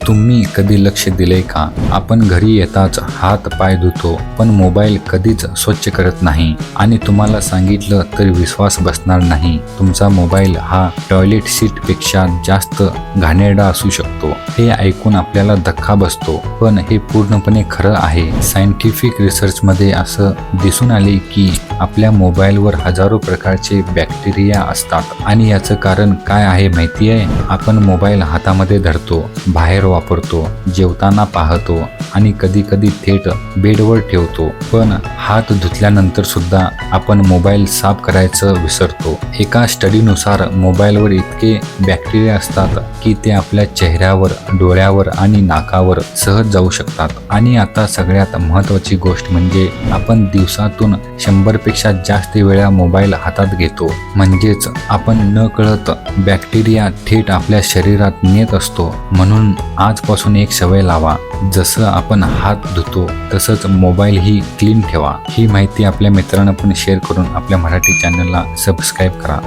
तुम्ही कधी लक्ष दिले का? आपण घरी येताच हात पाय धुतो, पण मोबाईल कधीच स्वच्छ करत नाही. आणि तुम्हाला सांगितलं तर विश्वास बसणार नाही, तुमचा मोबाईल हा टॉयलेट सीट पेक्षा जास्त घाणेरडा असू शकतो. हे ऐकून आपल्याला धक्का बसतो, पण हे पूर्णपणे खरं आहे. सायंटिफिक रिसर्चमध्ये असं दिसून आले की आपल्या मोबाईलवर हजारो प्रकारचे बॅक्टेरिया असतात. आणि याचं कारण काय आहे माहिती आहे? आपण मोबाईल हातामध्ये धरतो, बाहेर वापरतो, जेवताना पाहतो आणि कधी कधी थेट बेडवर ठेवतो. पण हात धुतल्यानंतर सुद्धा आपण मोबाईल साफ करायचं विसरतो. एका स्टडीनुसार मोबाईलवर इतके बॅक्टेरिया असतात की ते आपल्या चेहऱ्यावर, डोळ्यावर आणि नाकावर सहज जाऊ शकतात. आणि आता सगळ्यात महत्त्वाची गोष्ट म्हणजे आपण दिवसातून 100 पेक्षा जास्त वेळा मोबाईल हातात घेतो. म्हणजेच आपण न कळत बॅक्टेरिया थेट आपल्या शरीरात नेत असतो. म्हणून आजपासून एक सवय लावा, जसं आपण हात धुतो तसंच मोबाईल ही क्लीन ठेवा. ही माहिती आपल्या मित्रांना पण शेअर करून आपल्या मराठी चॅनलला सबस्क्राईब करा.